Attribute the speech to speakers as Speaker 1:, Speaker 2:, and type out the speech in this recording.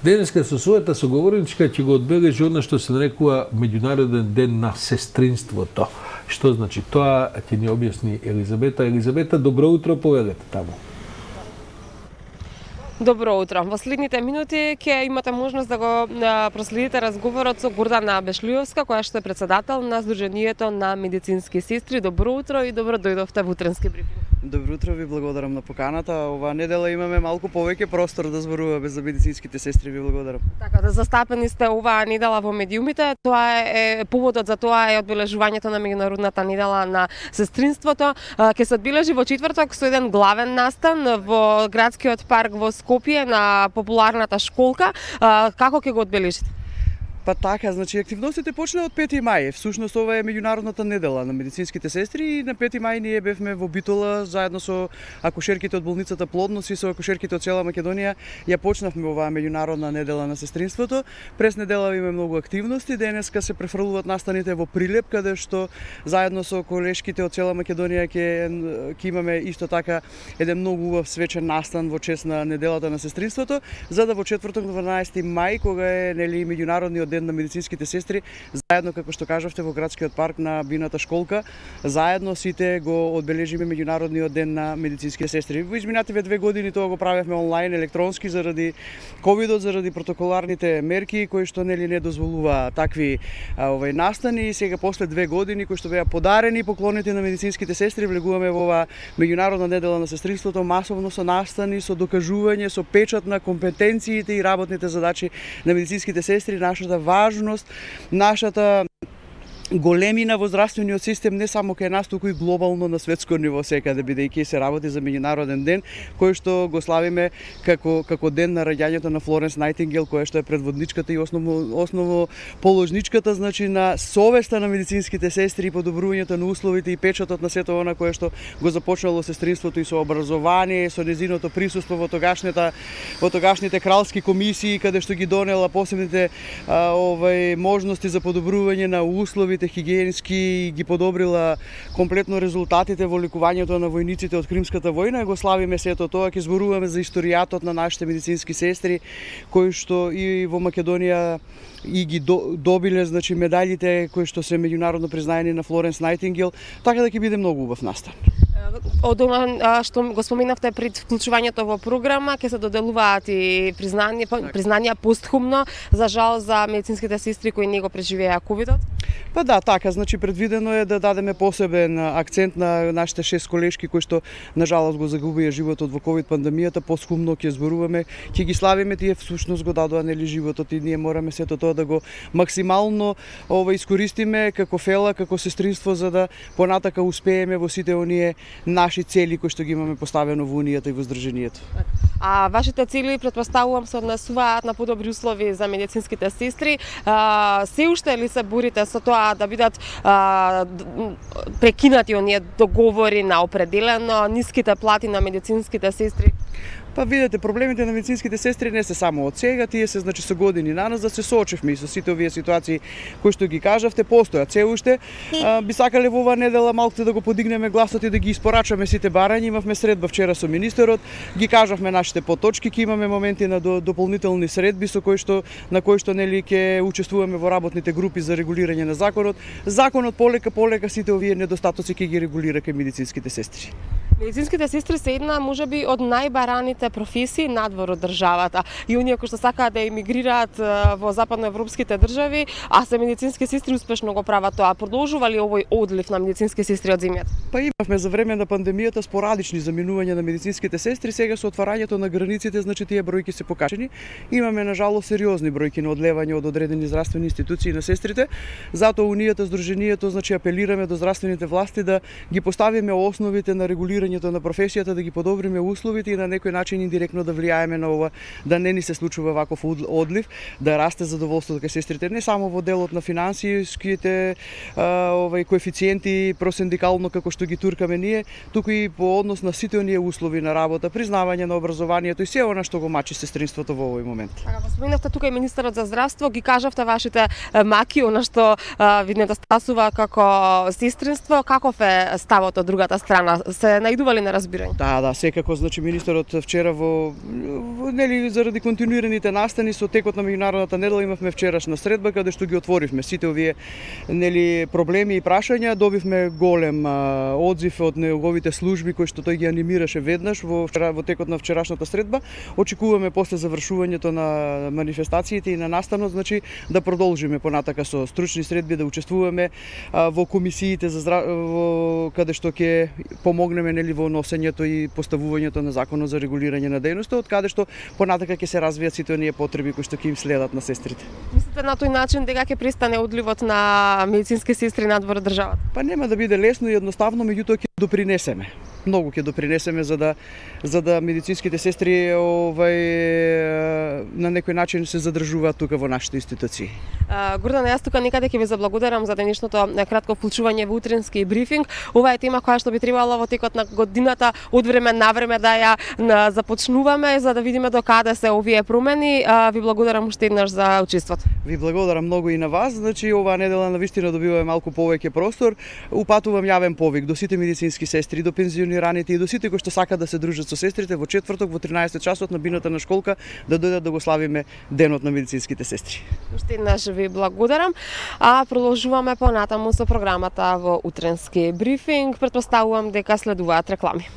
Speaker 1: Денеска со својата соговорничка ќе го одбележи она што се нарекува Меѓународен ден на сестринството. Што значи тоа ќе ни објасни Елизабета. Елизабета, добро утро, повелете таму.
Speaker 2: Добро утро. Во следните минути ќе имате можност да го проследите разговорот со Гордана Бешлиовска, која што е председател на Сдруженијето на медицински сестри. Добро утро и добро дојдовте во утренски брифинг.
Speaker 3: Добро утро, ви благодарам на поканата. Оваа недела имаме малку повеќе простор да зборуваме за медицинските сестри. Ви благодарам.
Speaker 2: Така да застапени сте оваа недела во медиумите. Тоа е поводот за тоа е одбележувањето на меѓународната недела на сестринството. Ќе се одбележи во четврток со еден главен настан во градскиот парк во Скопје на популарната школка. Како ќе го одбележите?
Speaker 3: Па така, значи активностите почна од 5 мај. Всушност ова е меѓународната недела на медицинските сестри и на 5 мај ние бевме во Битола заедно со акушерките од болницата Плодност и со акушерките од цела Македонија. Ја почнавме оваа меѓународна недела на сестринството. През недела има многу активности. Денеска се префрлуваат настаните во Прилеп, каде што заедно со колешките од цела Македонија ќе имаме исто така еден многу убав свечен настан во чест на неделата на сестринството, за да во четврток 12 мај, кога е нели меѓународниот ден на медицинските сестри, заедно како што кажавте во градскиот парк на бината школка, заедно сите го одбележиме меѓународниот ден на медицинските сестри. Во изминативе 2 години тоа го правевме онлайн, електронски, заради ковидот, заради протоколарните мерки кои што нели не дозволува такви настани. И сега после 2 години кои што беа подарени поклоните на медицинските сестри, влегуваме во оваа меѓународна недела на сестринството масовно со настани, со докажување, со печат на компетенциите и работните задачи на медицинските сестри, нашата важност, нашата големина во здравствениот систем не само кај нас, туку и глобално на светско ниво секаде, бидејќи се работи за меѓународен ден кој што го славиме како ден на раѓањето на Флоренс Најтингейл, која што е предводничката и основно положничката, значи на совеста на медицинските сестри и подобрувањето на условите и печатот на сето она кое што го започнало сестринството и со образование, со незиното присуство во тогашните кралски комисии, каде што ги донела посебните можности за подобрување на условите хигиенски, ги подобрила комплетно резултатите во ликувањето на војниците од Кримската војна. Го славиме сето тоа, ќе зборуваме за историјатот на нашите медицински сестри кои што и во Македонија и ги добиле, значи медалите кои што се меѓународно признаени на Флоренс Најтингейл, така да ќе биде многу убав настан.
Speaker 2: Од она што го споменавте пред вклучувањето во програма, ќе се доделуваат и признанија постхумно, за жал за медицинските сестри кои не го преживеа ковидот?
Speaker 3: Па да, така, значи предвидено е да дадеме посебен акцент на нашите 6 колешки кои што на жалост го загубија животот во ковид пандемијата. Постхумно ќе зборуваме, ќе ги славиме, тие всушност го дадоа нели животот и ние мораме сето тоа да го максимално искористиме како фела, како сестринство, за да понатака успееме во сите оние наши цели кои што ги имаме поставено во Унијата и во Сдруженијето.
Speaker 2: А вашите цели, претпоставувам, се однесуваат на подобри услови за медицинските сестри. Се уште ли се борите со тоа да бидат прекинати оние договори на определено ниските плати на медицинските сестри?
Speaker 3: Па видете, проблемите на медицинските сестри не се само од сега, тие се значи со години на нас да се соочевме и со сите овие ситуации кои што ги кажавте, постојат се уште. Би сакале во оваа недела малку да го подигнеме гласот и да ги испорачаме сите барања. Имавме средба вчера со министерот, ги кажавме нашите поточки, ќе имаме моменти на дополнителни средби на кои што нели ќе учествуваме во работните групи за регулирање на законот. Законот полека сите овие недостатоци ќе ги регулира кај медицинските сестри.
Speaker 2: Медицинските сестри се една можеби од најбараните професии надвор од државата. И оние кои што сакаат да емигрираат во западноевропските држави, а се медицински сестри успешно го прават тоа. Продолжува ли овој одлив на медицински сестри од земјата?
Speaker 3: Па имавме за време на пандемијата спорадични заминувања на медицинските сестри, сега со отварањето на границите, значи тие бројки се покачени. Имаме на жалост сериозни бројки на одлевање од одредени здравствени институции на сестрите. Затоа Унијата, Сдруженијето, значи апелираме до здравствените власти да ги поставиме основите на регулирањето на професијата, да ги подобриме условите и на некој начин индиректно да влијаеме на ова, да не ни се случува ваков одлив, да расте задоволството кај сестрите, не само во делот на финансиските коефициенти просиндикално како што ги туркаме ние, туку и по однос на сите оние услови на работа, признавање на образованието и се она што го мачи сестринството во овој момент.
Speaker 2: Така, го споменавте тука и министерот за здравство, ги кажавте вашите маки, она што ви недостасува како сестринство, каков е ставот од другата страна? Се наидували на разбирање?
Speaker 3: Да, секако, значи министерот вчера нели заради континуираните настани со текот на меѓународната недела имавме вчерашна средба каде што ги отворивме сите овие нели проблеми и прашања, добивме голем одзив од неговите служби кои што тој ги анимираше веднаш во текот на вчерашната средба. Очекуваме после завршувањето на манифестациите и на настанот, значи да продолжиме понатака со стручни средби, да учествуваме во комисиите каде што ќе помогнеме нели во носењето и поставувањето на законот за регулирање на дејноста, од каде што понатака ќе се развијат сите оние потреби кои што ќе им следат на сестрите.
Speaker 2: Мислите на тој начин дека ќе пристане одливот на медицински сестри надвор од државата?
Speaker 3: Па нема да биде лесно и едноставно, меѓутоа ќе допринесеме. Многу ќе допринесеме за да медицинските сестри на некој начин се задржуваат тука во нашите институции.
Speaker 2: Гордана, јас тука некаде ќе ви заблагодарам за денешното кратко вклучување во утренски брифинг. Ова е тема која што би требало во текот на годината од време на време да ја започнуваме за да видиме до каде се овие промени. Ви благодарам уште еднаш за учеството.
Speaker 3: Ви благодарам многу и на вас. Значи оваа недела навистина добиваме малку повеќе простор. Упатувам јавен повик до сите медицински сестри, до пензионираните и до сите кои што сакаат да се дружат со сестрите во четврток во 13 часот на бината на школка да дојдат да го славиме денот на медицинските сестри.
Speaker 2: Уште еднаш ви благодарам, а продолжуваме понатаму со програмата во утренски брифинг. Претпоставувам дека следуваат реклами.